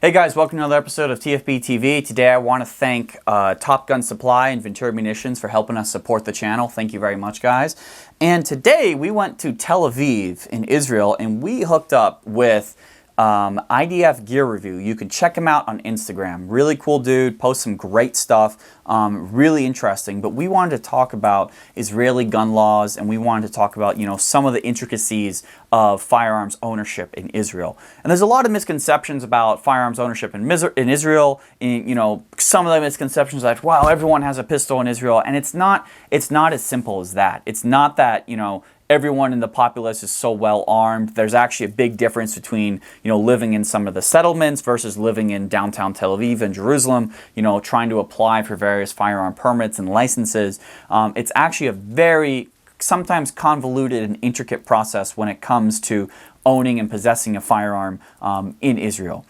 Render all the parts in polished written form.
Hey guys, welcome to another episode of TFBTV. Today I want to thank Top Gun Supply and Ventura Munitions for helping us support the channel. Thank you very much, guys. And today we went to Tel Aviv in Israel and we hooked up with IDF Gear Review. You can check him out on Instagram. Really cool dude, posts some great stuff, really interesting. But we wanted to talk about Israeli gun laws, and we wanted to talk about, some of the intricacies of firearms ownership in Israel. And there's a lot of misconceptions about firearms ownership in Israel. Some of the misconceptions like, wow, everyone has a pistol in Israel, and it's not as simple as that. It's not that, everyone in the populace is so well armed. There's actually a big difference between, living in some of the settlements versus living in downtown Tel Aviv and Jerusalem, trying to apply for various firearm permits and licenses. It's actually a very sometimes convoluted and intricate process when it comes to owning and possessing a firearm in Israel.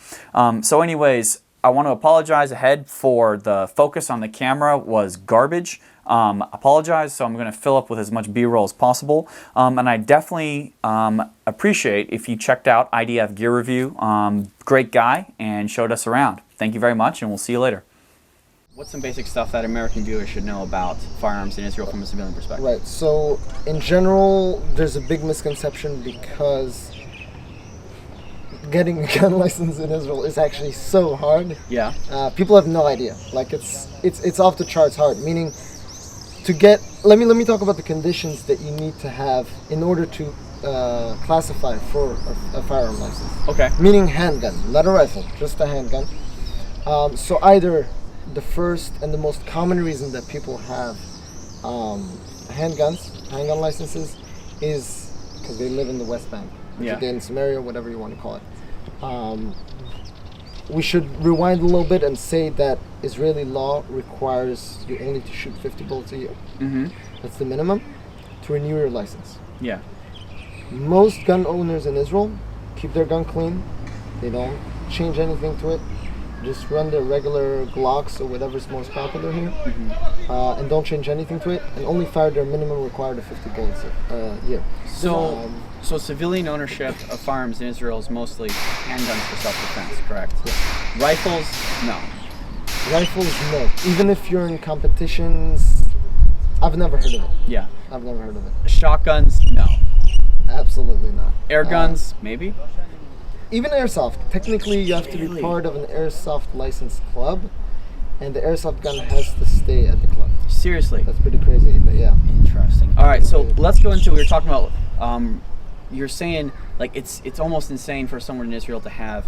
So anyways, I want to apologize ahead for the focus on the camera was garbage. Apologize, so I'm going to fill up with as much B-roll as possible. And I definitely appreciate if you checked out IDF Gear Review. Great guy, and showed us around. Thank you very much, and we'll see you later. What's some basic stuff that American viewers should know about firearms in Israel from a civilian perspective? Right, so in general, there's a big misconception because getting a gun license in Israel is actually so hard. Yeah. People have no idea. Like it's off the charts hard. Meaning, to get let me talk about the conditions that you need to have in order to classify for a firearm license. Okay. Meaning handgun, not a rifle, just a handgun. So either the first and the most common reason that people have handgun licenses is because they live in the West Bank. Judea, Samaria, whatever you want to call it. We should rewind a little bit and say that Israeli law requires you only to shoot 50 bullets a year. Mm-hmm. That's the minimum to renew your license. Yeah. Most gun owners in Israel keep their gun clean. They don't change anything to it. Just run their regular Glocks or whatever's most popular here, and don't change anything to it, and only fire their minimum required of 50 bullets a year. So civilian ownership of firearms in Israel is mostly handguns for self-defense, correct? Yeah. Rifles, no. Rifles, no. Even if you're in competitions, I've never heard of it. Yeah. I've never heard of it. Shotguns, no. Absolutely not. Air guns, maybe? Even airsoft. Technically, you have to be part of an airsoft licensed club, and the airsoft gun has to stay at the club. Seriously? That's pretty crazy, but yeah. Interesting. All right, so let's go into, we were talking about, you're saying, like, it's almost insane for someone in Israel to have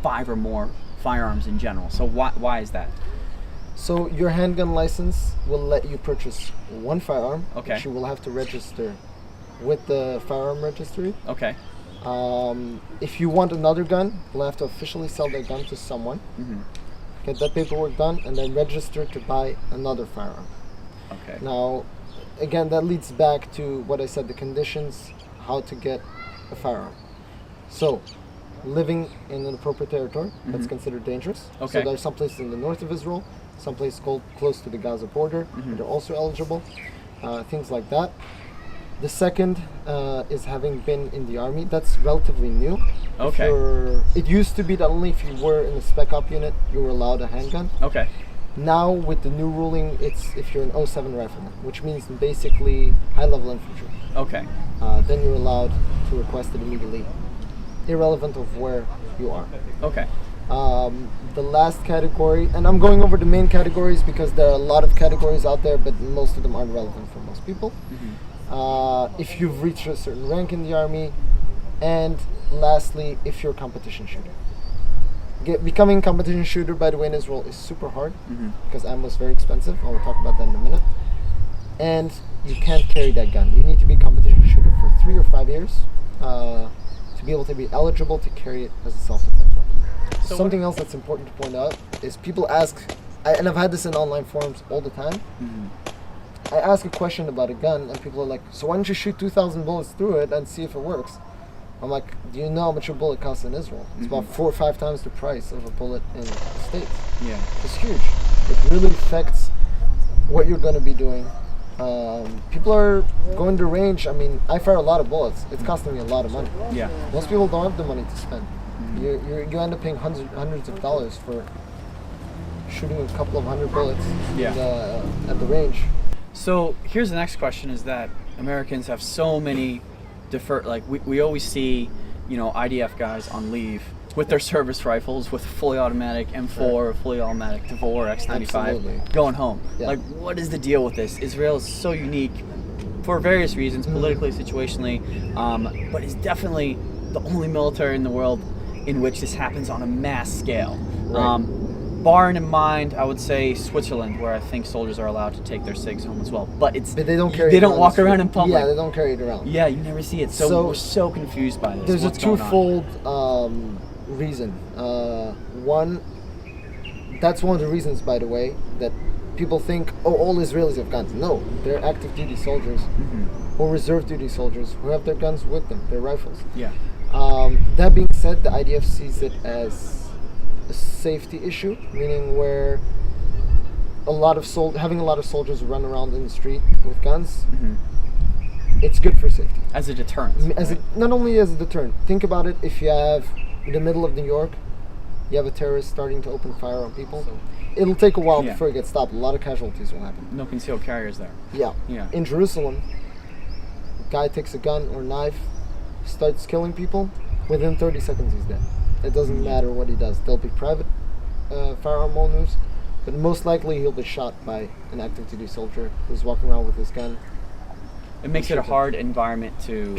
5 or more firearms in general. So why is that? So your handgun license will let you purchase one firearm, which you will have to register with the firearm registry. Okay. If you want another gun, you'll have to officially sell that gun to someone, get that paperwork done, and then register to buy another firearm. Okay. Now, again, that leads back to what I said, the conditions, how to get a firearm. So, living in an appropriate territory, that's considered dangerous. Okay. So there's some places in the north of Israel, some places close to the Gaza border, they're also eligible, things like that. The second is having been in the army. That's relatively new. Okay. It used to be that only if you were in a spec op unit, you were allowed a handgun. Okay. Now with the new ruling, it's if you're an 07 rifleman, which means basically high-level infantry. Okay. Then you're allowed to request it immediately, irrelevant of where you are. Okay. The last category, and I'm going over the main categories because there are a lot of categories out there, but most of them aren't relevant for most people. If you've reached a certain rank in the army, and lastly, if you're a competition shooter. Becoming a competition shooter, by the way, in Israel is super hard because ammo is very expensive. I will talk about that in a minute. And you can't carry that gun. You need to be a competition shooter for 3 or 5 years to be able to be eligible to carry it as a self-defense weapon. So something else that's important to point out is people ask, and I've had this in online forums all the time, I ask a question about a gun and people are like, so why don't you shoot 2,000 bullets through it and see if it works? I'm like, do you know how much a bullet costs in Israel? It's about 4 or 5 times the price of a bullet in the States. Yeah. It's huge. It really affects what you're going to be doing. People are going to range. I mean, I fire a lot of bullets. It's costing me a lot of money. Yeah. Most people don't have the money to spend. You end up paying hundreds of dollars for shooting a couple of hundred bullets at the range. So here's the next question: is that Americans have so many we always see, IDF guys on leave with their service rifles, with fully automatic M4 or fully automatic Tavor X95 Absolutely. going home. Yeah. Like, what is the deal with this? Israel is so unique for various reasons, politically, situationally, but it's definitely the only military in the world in which this happens on a mass scale. Right. Barring in mind, I would say Switzerland, where I think soldiers are allowed to take their SIGs home as well. But they don't carry. They don't walk around in public. Yeah, they don't carry it around. Yeah, you never see it. So we're so confused by this. There's What's a twofold reason. One, that's one of the reasons, by the way, that people think, all Israelis have guns. No, they're active duty soldiers or reserve duty soldiers who have their guns with them, their rifles. Yeah. That being said, the IDF sees it as a safety issue, meaning where having a lot of soldiers run around in the street with guns, it's good for safety. As a deterrent. Not only as a deterrent. Think about it. If you have in the middle of New York, you have a terrorist starting to open fire on people. It'll take a while before it gets stopped. A lot of casualties will happen. No concealed carriers there. Yeah. In Jerusalem, a guy takes a gun or knife, starts killing people. Within 30 seconds, he's dead. It doesn't matter what he does. There'll be private firearm owners, but most likely he'll be shot by an active duty soldier who's walking around with his gun. It makes it a hard environment to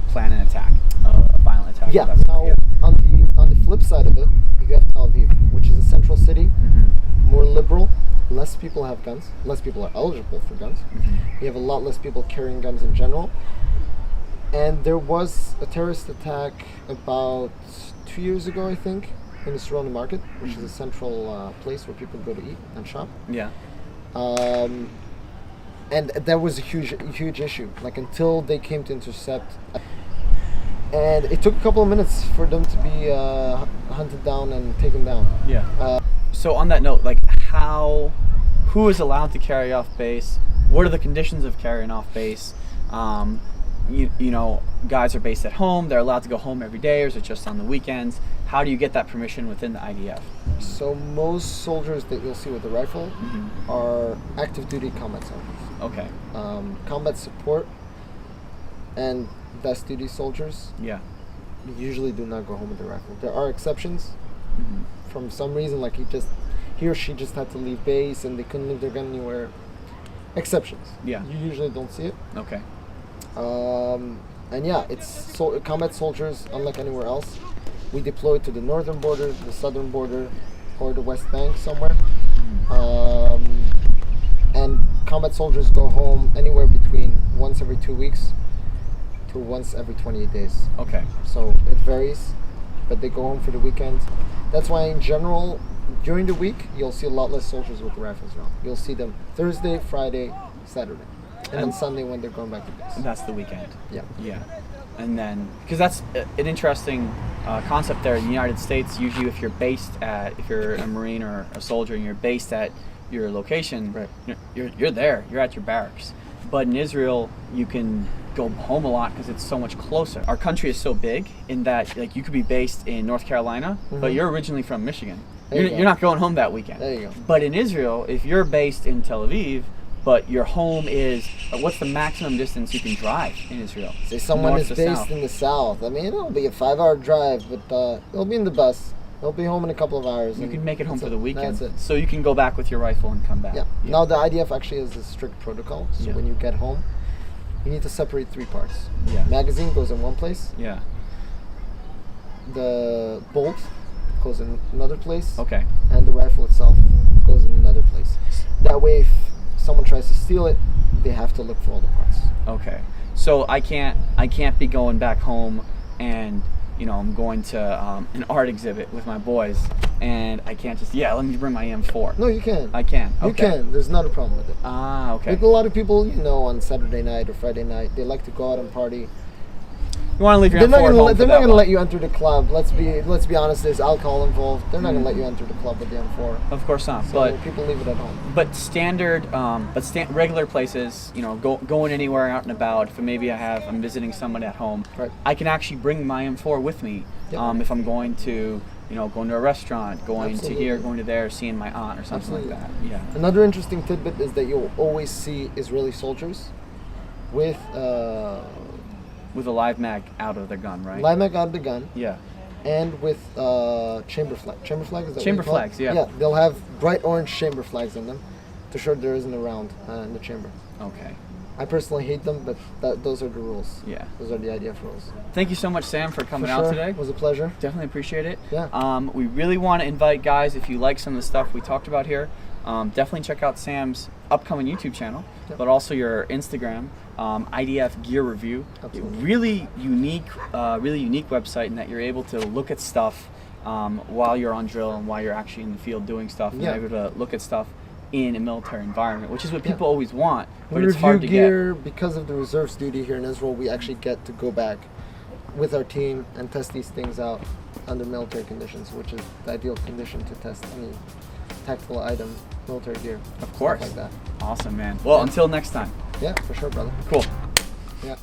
plan an attack, a violent attack. Yeah. Now, on the flip side of it, you have Tel Aviv, which is a central city, more liberal. Less people have guns. Less people are eligible for guns. You have a lot less people carrying guns in general. And there was a terrorist attack about 2 years ago, I think, in the surrounding market, which is a central place where people go to eat and shop. Yeah. And that was a huge issue, like until they came to intercept. And it took a couple of minutes for them to be hunted down and taken down. Yeah. So on that note, who is allowed to carry off base? What are the conditions of carrying off base? Guys are based at home. They're allowed to go home every day, or is it just on the weekends? How do you get that permission within the IDF? So most soldiers that you'll see with a rifle are active duty combat soldiers. Okay. Combat support and vest duty soldiers usually do not go home with a rifle. There are exceptions. From some reason, like he or she just had to leave base and they couldn't leave their gun anywhere. Exceptions. Yeah. You usually don't see it. Okay. And it's combat soldiers, unlike anywhere else. We deploy to the northern border, the southern border, or the West Bank somewhere. And combat soldiers go home anywhere between once every 2 weeks to once every 28 days. Okay. So it varies, but they go home for the weekend. That's why in general, during the week, you'll see a lot less soldiers with rifles around. You'll see them Thursday, Friday, Saturday. And on Sunday when they're going back to base. And that's the weekend. Yeah. Yeah. And then, because that's an interesting concept there in the United States, usually if you're a Marine or a soldier and you're based at your location, right. you're there, you're at your barracks. But in Israel, you can go home a lot because it's so much closer. Our country is so big in that you could be based in North Carolina, but you're originally from Michigan. You're not going home that weekend. There you go. But in Israel, if you're based in Tel Aviv, but your home is, what's the maximum distance you can drive in Israel? Say someone is based in the south. I mean, it'll be a 5-hour drive, but they'll be in the bus. They'll be home in a couple of hours. You can make it home for the weekend. That's it. So you can go back with your rifle and come back. Yeah. Now the IDF actually has a strict protocol. So when you get home, you need to separate 3 parts. Yeah. Magazine goes in one place. Yeah. The bolt goes in another place. Okay. And the rifle itself goes in another place. That way, if someone tries to steal it, they have to look for all the parts. Okay. So I can't be going back home and I'm going to an art exhibit with my boys and I can't just let me bring my M4. No, you can. I can. Okay. You can. There's not a problem with it. Ah, okay. Like a lot of people, on Saturday night or Friday night, they like to go out and party. You want to leave your they're not M4 gonna at home let, for they're that not gonna one. let you enter the club. Let's be honest. There's alcohol involved. They're not gonna let you enter the club with the M4. Of course not. So But people leave it at home. But standard, regular places, you know, going anywhere out and about. If maybe I'm visiting someone at home, Right. I can actually bring my M4 with me. Yep. If I'm going to, going to a restaurant, going Absolutely. to here, going to there, seeing my aunt or something Absolutely. like that. Yeah. Another interesting tidbit is that you'll always see Israeli soldiers with With a live mag out of their gun, right? live mag out of the gun. Yeah. And with chamber flag. Chamber flag, is that Chamber what you call it? flags, yeah. Yeah, they'll have bright orange chamber flags in them to show there isn't a round in the chamber. Okay. I personally hate them, but those are the rules. Yeah. Those are the IDF rules. Thank you so much, Sam, for coming For out sure. today. It was a pleasure. Definitely appreciate it. Yeah. We really want to invite guys, if you like some of the stuff we talked about here, definitely check out Sam's upcoming YouTube channel, Yep. but also your Instagram, IDF Gear Review. Absolutely. Really unique website in that you're able to look at stuff while you're on drill and while you're actually in the field doing stuff, and Yeah. you're able to look at stuff in a military environment, which is what Yeah. people always want, but We it's review hard to gear because of the reserves duty here in Israel. We actually get to go back with our team and test these things out under military conditions, which is the ideal condition to test any tactical item, military gear. Of stuff course. like that. Awesome, man. Well, Yeah. until next time. Yeah, for sure, brother. Cool. Yeah.